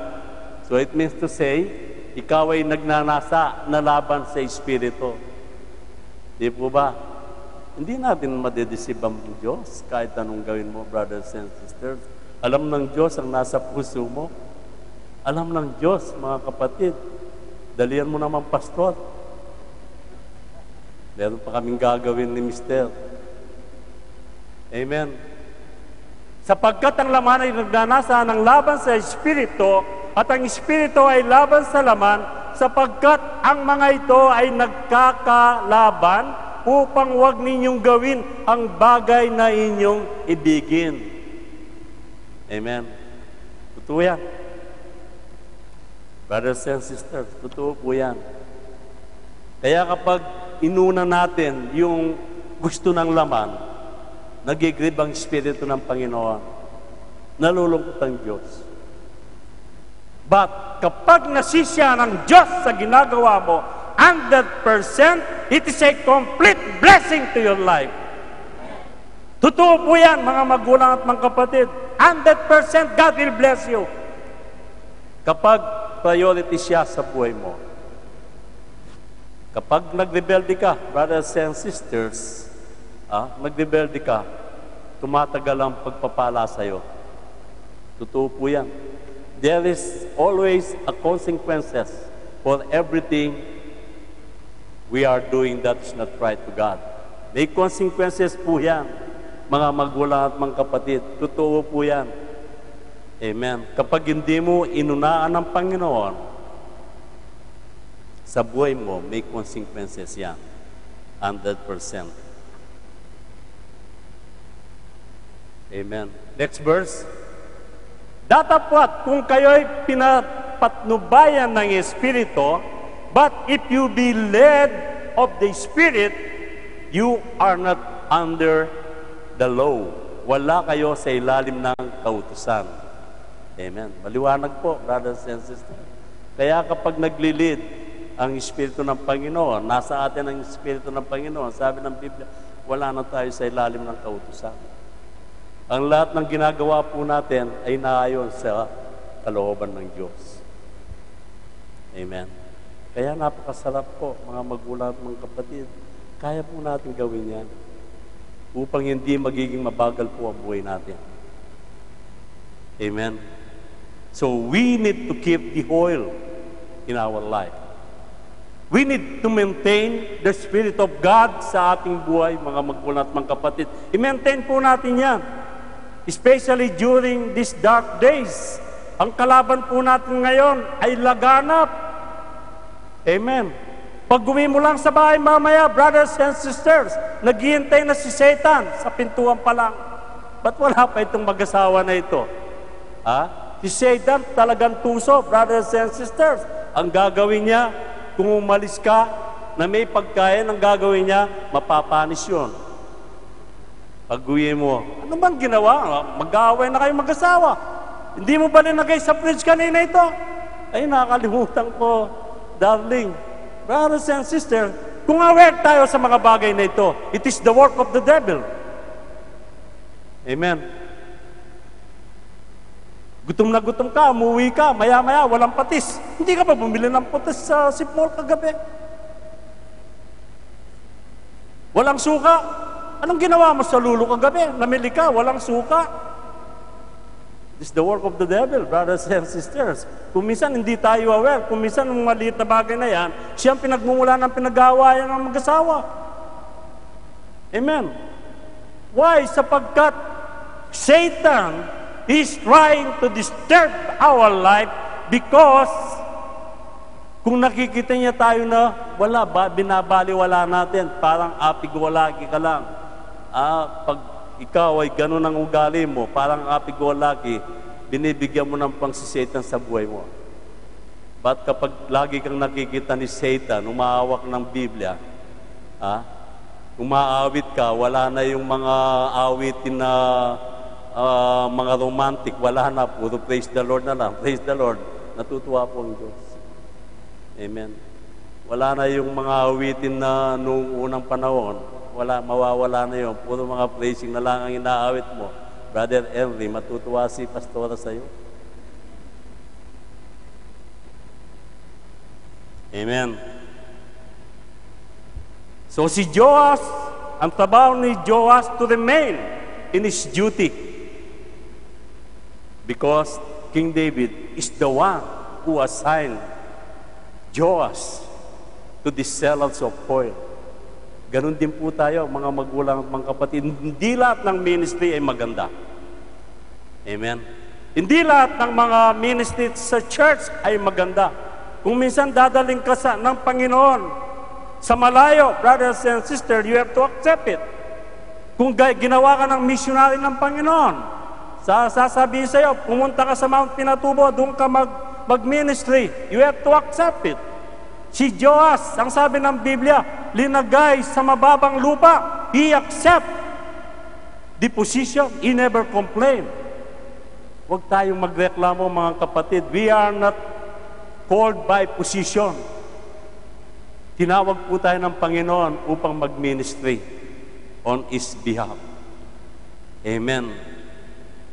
So it means to say, ikaw ay nagnanasa na laban sa Espiritu. Di po ba? Hindi natin madedeceive ang Diyos kahit anong gawin mo, brothers and sisters. Alam ng Diyos ang nasa puso mo. Alam ng Diyos, mga kapatid. Dalian mo naman, Pastor. Meron pa kaming gagawin ni Mister. Amen. Sapagkat ang laman ay nagnanasa ng laban sa Espiritu, at ang Espiritu ay laban sa laman, sapagkat ang mga ito ay nagkakalaban upang huwag ninyong gawin ang bagay na inyong ibigin. Amen. Totoo yan. Brothers and sisters, totoo po yan. Kaya kapag inuna natin yung gusto ng laman, nagigrib ang Espiritu ng Panginoon, nalulungkot ang Diyos. But kapag nasisya ng Diyos sa ginagawa mo, 100%, it is a complete blessing to your life. Totoo po yan, mga magulang at mga kapatid. 100% God will bless you. Kapag priority siya sa buhay mo. Kapag nagrebelde ka, brothers and sisters, nagrebelde ka, tumatagal ang pagpapala sa'yo. Totoo po yan. There is always a consequences for everything we are doing that is not right to God. May consequences po yan, mga magulang at mga kapatid. Totoo po yan. Amen. Kapag hindi mo inunaan ng Panginoon, sa buhay mo, may consequences yan. 100%. Amen. Next verse. Datapwat kung kayo'y pinapatnubayan ng Espiritu, but if you be led of the Spirit, you are not under the law. Wala kayo sa ilalim ng kautusan. Amen. Maliwanag po, brothers and sisters. Kaya kapag nagli-lead ang Espiritu ng Panginoon, nasa atin ang Espiritu ng Panginoon, sabi ng Biblia, wala na tayo sa ilalim ng kautusan. Ang lahat ng ginagawa po natin ay naayon sa kalooban ng Diyos. Amen. Kaya napakasarap po, mga magulang at mga kapatid. Kaya po natin gawin yan upang hindi magiging mabagal po ang buhay natin. Amen. So we need to keep the oil in our life. We need to maintain the Spirit of God sa ating buhay, mga magulang at mga kapatid. I-maintain po natin yan. Especially during these dark days. Ang kalaban po natin ngayon ay laganap. Amen. Pag-uwi mo lang sa bahay mamaya, brothers and sisters, naghihintay na si Satan sa pintuan pa lang. Ba't wala pa itong mag-asawa na ito? Ha? Si Satan talagang tuso, brothers and sisters. Ang gagawin niya, kung umalis ka na may pagkain, ang gagawin niya, mapapanis yun. Pag-uwi mo, ano bang ginawa? Mag-aaway na kayo mag-asawa. Hindi mo ba linagay sa fridge kanina ito? Ay, nakakalimutan ko, darling. Brothers and sisters, kung aware tayo sa mga bagay na ito, it is the work of the devil. Amen. Gutom na gutom ka, umuwi ka, maya-maya, walang patis. Hindi ka pa bumili ng patis sa Sip Mall kagabi? Walang suka. Anong ginawa mo sa lulo kagabi? Namili ka, walang suka. This is the work of the devil, brothers and sisters. Kung minsan hindi tayo aware, kung minsan ng maliit na bagay na yan, siyang pinagmumula ng pinag-aawayan ng mag-asawa. Amen. Why? Sapagkat Satan is trying to disturb our life because kung nakikita niya tayo na wala, binabaliwala natin, parang apig-walaki ka lang. Pag ikaw ay ganun ang ugali mo, parang apig-walaki, binibigyan mo ng pangsisatan sa buhay mo. But kapag lagi kang nakikita ni Satan, umaawak ng Biblia, umaawit ka, wala na yung mga awitin na mga romantic, wala na, puro praise the Lord na lang, praise the Lord. Natutuwa po ang Diyos. Amen. Wala na yung mga awitin na noong unang panahon, mawawala na yun. Puro mga praising na lang ang inaawit mo. Brother Henry, matutuwa si Pastora sa'yo. Amen. So si Joas, ang trabaho ni Joas to remain in his duty. Because King David is the one who assigned Joas to the sellers of oil. Ganon din po tayo, mga magulang at mga kapatid. Hindi lahat ng ministry ay maganda. Amen? Hindi lahat ng mga ministry sa church ay maganda. Kung minsan dadaling ka ng Panginoon sa malayo, brothers and sisters, you have to accept it. Kung ginawa ka ng missionary ng Panginoon, sasabihin sa'yo, pumunta ka sa Mount Pinatubo, doon ka mag-ministry. You have to accept it. Si Joas, ang sabi ng Biblia, linagay sa mababang lupa. He accept the position. He never complained. Huwag tayong magreklamo, mga kapatid. We are not called by position. Tinawag po tayo ng Panginoon upang mag-ministry on His behalf. Amen.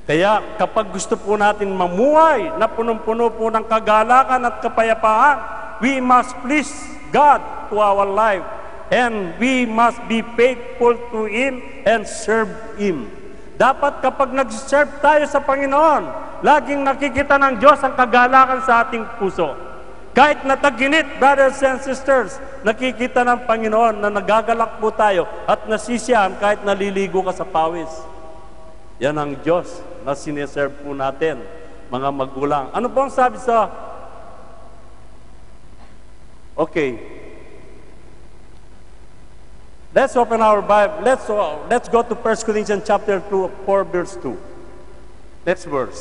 Kaya kapag gusto po natin mamuhay na punong-puno po ng kagalakan at kapayapaan, we must please God to our life. And we must be faithful to Him and serve Him. Dapat kapag nag-serve tayo sa Panginoon, laging nakikita ng Diyos ang kagalakan sa ating puso. Kahit nataginit, brothers and sisters, nakikita ng Panginoon na nagagalak po tayo at nasisiyahan kahit naliligo ka sa pawis. Yan ang Diyos na sineserve po natin, mga magulang. Ano po ang sabi sa... Okay. Let's open our Bible. Let's go to 1 Corinthians chapter 2, 4 verse 2. Next verse.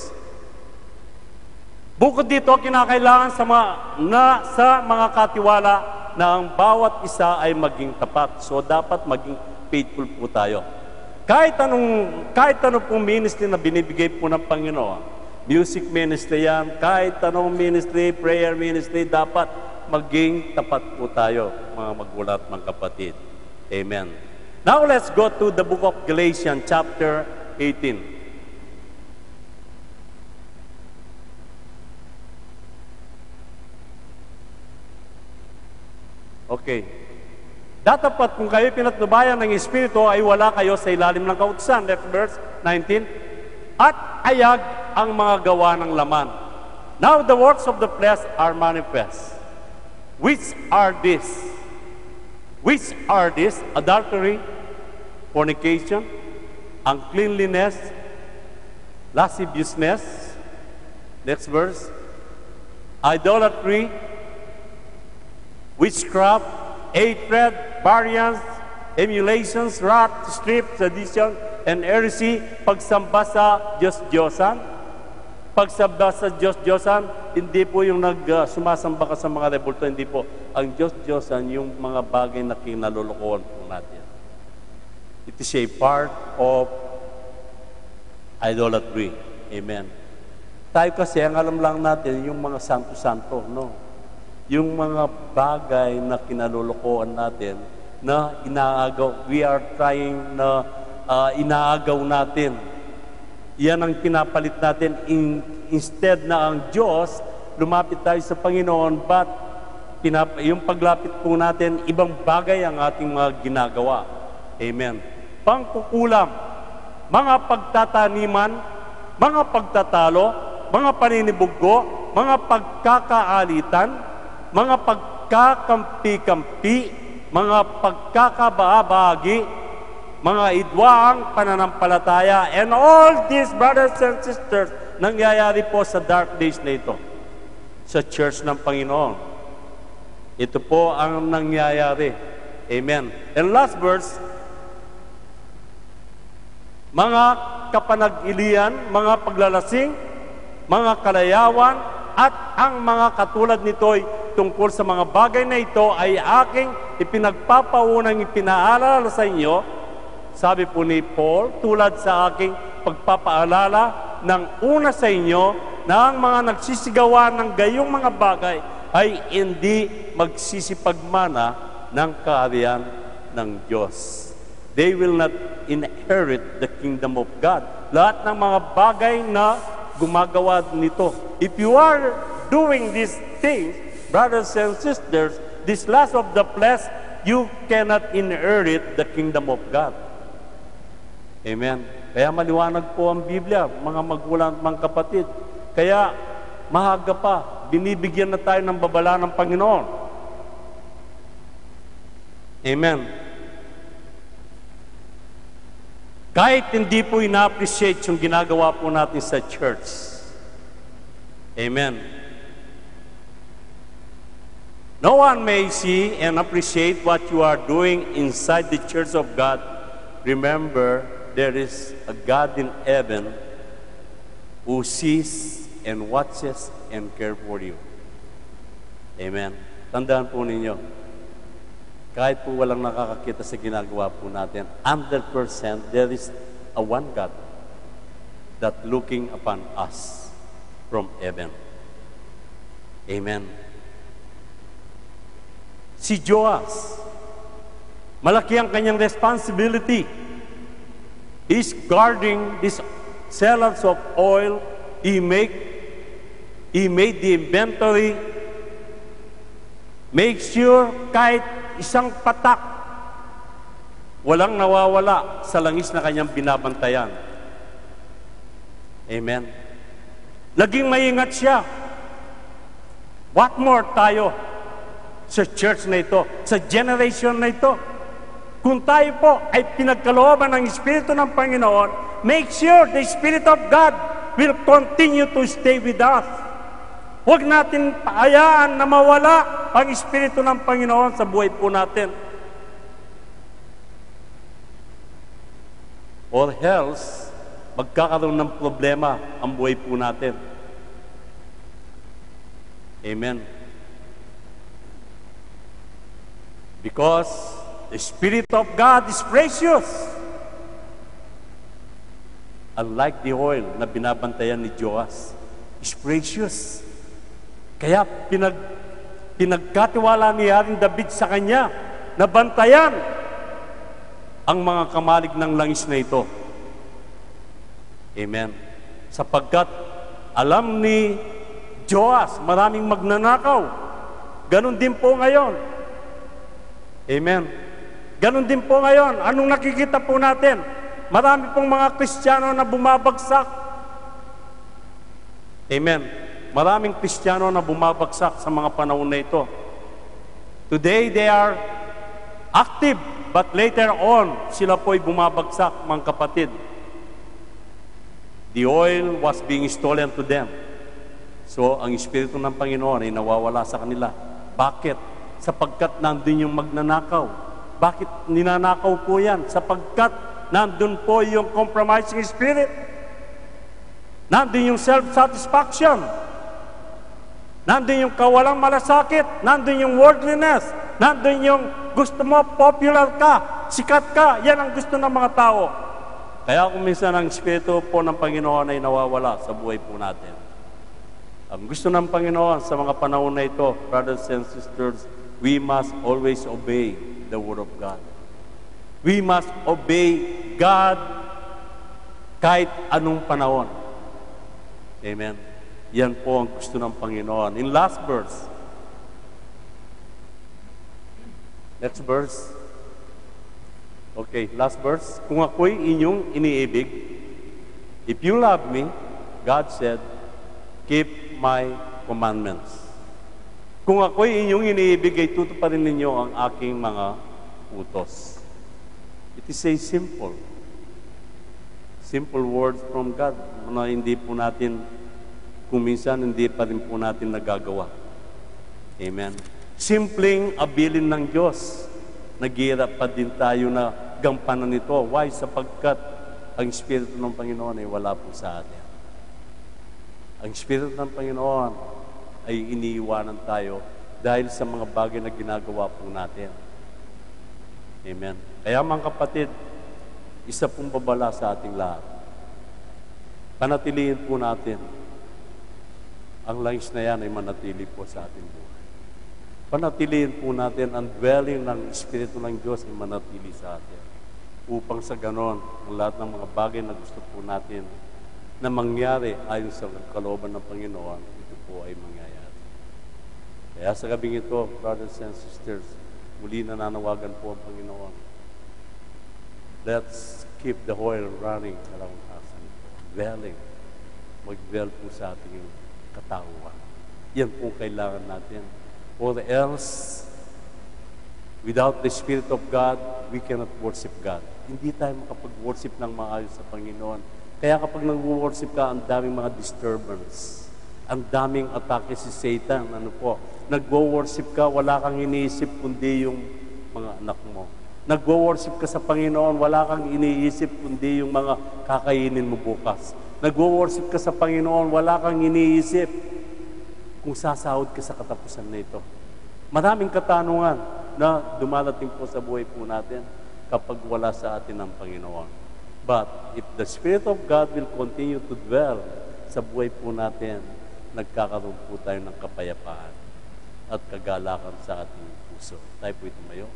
Bukod dito, kinakailangan sa mga katiwala na ang bawat isa ay maging tapat. So, dapat maging faithful po tayo. Kahit anong pong ministry na binibigay po ng Panginoon, music ministry yan, kahit anong ministry, prayer ministry, dapat maging tapat po tayo, mga magulang at mga kapatid. Amen. Now let's go to the book of Galatians chapter 18. Okay. Datapat kung kayo pinatnubayan ng Espiritu ay wala kayo sa ilalim ng kautusan. Left verse 19. At ayag ang mga gawa ng laman. Now the works of the flesh are manifest. Which are these? Which are these? Adultery, fornication, uncleanliness, lasciviousness, next verse, idolatry, witchcraft, hatred, variance, emulations, wrath, strife, sedition, and heresy, pagsamba sa Diyos-Diyosan. Pagsamba sa Diyos-Diyosan, hindi po yung sumasamba ka sa mga rebulto, hindi po. Ang Diyos-Diyosan, yung mga bagay na kinalulukuhan po natin. It is a part of idolatry. Amen. Tayo kasi, ang alam lang natin, yung mga santo-santo, no? Yung mga bagay na kinalulukuhan natin, na inaagaw, we are trying na inaagaw natin. Yan ang pinapalit natin. Instead na ang Diyos, lumapit tayo sa Panginoon, but yung paglapit po natin, ibang bagay ang ating mga ginagawa. Amen. Pangkukulam, mga pagtataniman, mga pagtatalo, mga paninibuggo, mga pagkakaalitan, mga pagkakampi-kampi, mga pagkakabahabagi, mga idwaang pananampalataya, and all these brothers and sisters, nangyayari po sa dark days na ito, sa church ng Panginoon. Ito po ang nangyayari. Amen. And last verse, mga kapanag-ilian, mga paglalasing, mga kalayawan, at ang mga katulad nito'y tungkol sa mga bagay na ito ay aking ipinagpapaunang ipinaalala sa inyo. Sabi po ni Paul, tulad sa aking pagpapaalala ng una sa inyo na ang mga nagsisigawan ng gayong mga bagay ay hindi magsisipagmana ng kaharian ng Diyos. They will not inherit the kingdom of God. Lahat ng mga bagay na gumagawa nito. If you are doing these things, brothers and sisters, this lust of the flesh, you cannot inherit the kingdom of God. Amen. Kaya maliwanag po ang Biblia, mga magulang at mga kapatid. Kaya mahaga pa, binibigyan na tayo ng babala ng Panginoon. Amen. Kahit hindi po ina-appreciate yung ginagawa po natin sa church. Amen. No one may see and appreciate what you are doing inside the church of God. Remember, there is a God in heaven who sees and watches and cares for you. Amen. Tandaan po ninyo, kahit po walang nakakakita sa ginagawa po natin, 100% there is a one God that looking upon us from heaven. Amen. Si Joas, malaki ang kanyang responsibility. He's guarding these cellars of oil. He made the inventory. Make sure kahit isang patak, walang nawawala sa langis na kanyang binabantayan. Amen. Laging maingat siya. What more tayo sa church na ito, sa generation na ito? Kung tayo po ay pinagkalooban ng Espiritu ng Panginoon, make sure the Spirit of God will continue to stay with us. Huwag natin paayaan na mawala ang Espiritu ng Panginoon sa buhay po natin. Or else, magkakaroon ng problema ang buhay po natin. Amen. Because the Spirit of God is precious. Unlike the oil na binabantayan ni Joas, is precious. Kaya pinagkatiwala ni Haring David sa kanya na bantayan ang mga kamalig ng langis na ito. Amen. Sapagkat alam ni Joas, maraming magnanakaw. Ganon din po ngayon. Amen. Ganon din po ngayon. Anong nakikita po natin? Marami pong mga Kristiyano na bumabagsak. Amen. Maraming Kristiyano na bumabagsak sa mga panahon na ito. Today, they are active, but later on, sila po'y bumabagsak, mga kapatid. The oil was being stolen to them. So, ang Espiritu ng Panginoon ay nawawala sa kanila. Bakit? Sapagkat nandun yung magnanakaw. Bakit ninanakaw po yan? Sapagkat nandun po yung compromising spirit. Nandun yung self-satisfaction. Nandun yung kawalang malasakit. Nandun yung worldliness. Nandun yung gusto mo, popular ka, sikat ka. Yan ang gusto ng mga tao. Kaya kung minsan ang Espiritu po ng Panginoon ay nawawala sa buhay po natin. Ang gusto ng Panginoon sa mga panahon na ito, brothers and sisters, we must always obey the Word of God. We must obey God kahit anong panahon. Amen. Yan po ang gusto ng Panginoon. In last verse, next verse. Okay, last verse. Kung ako'y inyong iniibig, if you love me, God said, keep my commandments. Kung ako'y inyong iniibig, ay tutuparin ninyo ang aking mga utos. It is a simple words from God na hindi po natin, kung minsan hindi pa rin po natin nagagawa. Amen. Simpleng abilin ng Diyos. Naghihirap pa din tayo na gampanan nito. Why? Sapagkat ang Espiritu ng Panginoon ay wala po sa atin. Ang Espiritu ng Panginoon ay iniiwanan tayo dahil sa mga bagay na ginagawa po natin. Amen. Kaya mga kapatid, isa pong babala sa ating lahat. Panatilihin po natin. Ang langis na yan ay manatili po sa ating buhay. Panatilihin po natin ang dwelling ng Espiritu ng Diyos ay manatili sa atin. Upang sa ganon, ang lahat ng mga bagay na gusto po natin na mangyari ayon sa kalooban ng Panginoon, ito po ay mangyayari. Kaya sa gabing ito, brothers and sisters, muli nananawagan po ang Panginoon. Let's keep the oil running around us. Dwelling. Mag-dwell po sa ating katauhan. Yan po kailangan natin. Or else, without the Spirit of God, we cannot worship God. Hindi tayo makapag-worship ng maayos sa Panginoon. Kaya kapag nag-worship ka, ang daming mga disturbance. Ang daming atake si Satan. Ano po? Nag-worship ka, wala kang iniisip kundi yung mga anak mo. Nag-worship ka sa Panginoon, wala kang iniisip kundi yung mga kakainin mo bukas. Nag-worship ka sa Panginoon, wala kang iniisip kung sasahod ka sa katapusan na ito. Maraming katanungan na dumarating po sa buhay po natin kapag wala sa atin ang Panginoon. But if the Spirit of God will continue to dwell sa buhay po natin, nagkakaroon po tayo ng kapayapaan at kagalakan sa ating puso. Tayo po tumayo.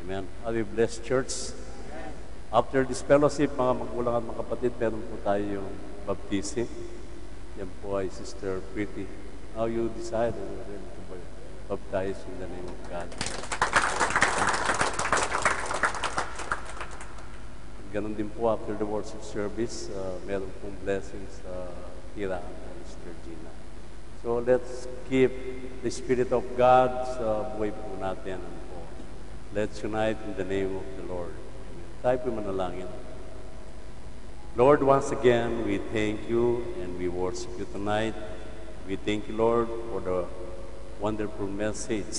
Amen. Are we blessed, church? After this fellowship, mga magulang at mga kapatid, meron po tayo yung baptism. Yan po ay Sister Pretty. How you decide to baptize in the name of God. Ganon din po after the worship service, meron pong blessings sa tiraan ng Sister Gina. So let's keep the Spirit of God sa buhay po natin. Let's unite in the name of the Lord. Tayo po manalangin. Lord, once again, we thank you and we worship you tonight. We thank you, Lord, for the wonderful message.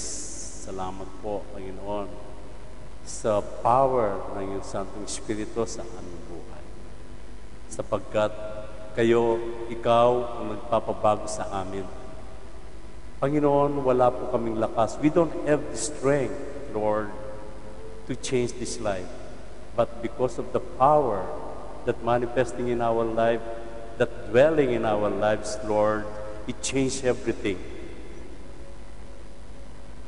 Salamat po, Panginoon, sa power ng iyong Santong Espiritu sa aming buhay. Sapagkat ikaw ang nagpapabago sa amin. Panginoon, wala po kaming lakas. We don't have the strength, Lord, to change this life. But because of the power that manifesting in our life, that dwelling in our lives, Lord, it changed everything.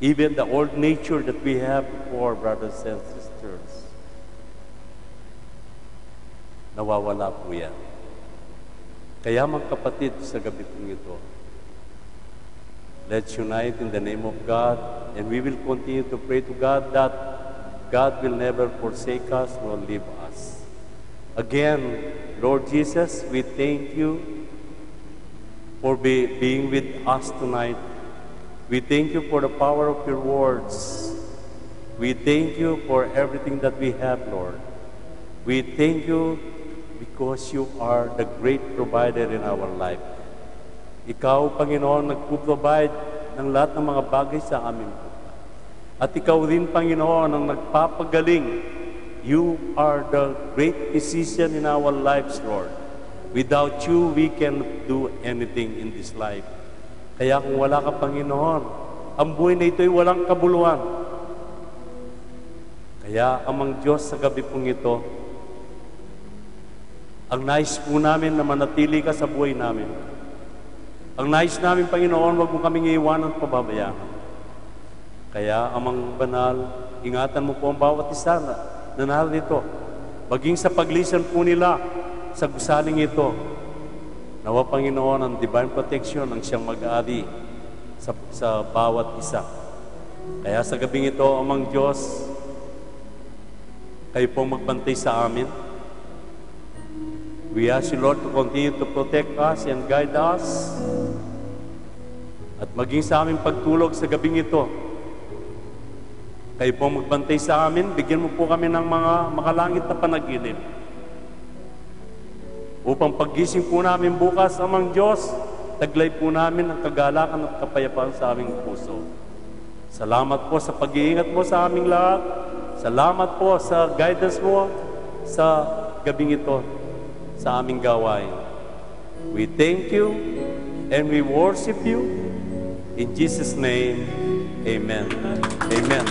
Even the old nature that we have before, brothers and sisters. nawawala po yan. Kaya mga kapatid, sa gabi pong ito, let's unite in the name of God, and we will continue to pray to God that God will never forsake us nor leave us. Again, Lord Jesus, we thank you for being with us tonight. We thank you for the power of your words. We thank you for everything that we have, Lord. We thank you because you are the great provider in our life. Ikaw, Panginoon, nagpo-provide ng lahat ng mga bagay sa amin. At ikaw din, Panginoon, ang nagpapagaling. You are the great physician in our lives, Lord. Without you, we cannot do anything in this life. Kaya kung wala ka, Panginoon, ang buhay na ito ay walang kabuluhan. Kaya, Amang Diyos, sa gabi pong ito, ang nais po namin na manatili ka sa buhay namin. Ang nais namin, Panginoon, wag mo kaming iiwanan at pababayaan. Kaya, Amang Banal, ingatan mo po ang bawat isa na narito. Maging sa paglisan po nila sa gusaling ito. Nawa, Panginoon, ang divine protection ang siyang mag-aari sa bawat isa. Kaya sa gabing ito, Amang Diyos, kayo pong magbantay sa amin. We ask you, Lord, to continue to protect us and guide us. At maging sa aming pagtulog sa gabing ito, kayo pong magbantay sa amin, bigyan mo po kami ng mga makalangit na panaginip. Upang paggising po namin bukas, Amang Diyos, taglay po namin ang kagalakan at kapayapaan sa aming puso. Salamat po sa pag-iingat mo sa aming lahat. Salamat po sa guidance mo sa gabing ito, sa aming gawain. We thank you and we worship you. In Jesus' name, amen. Amen.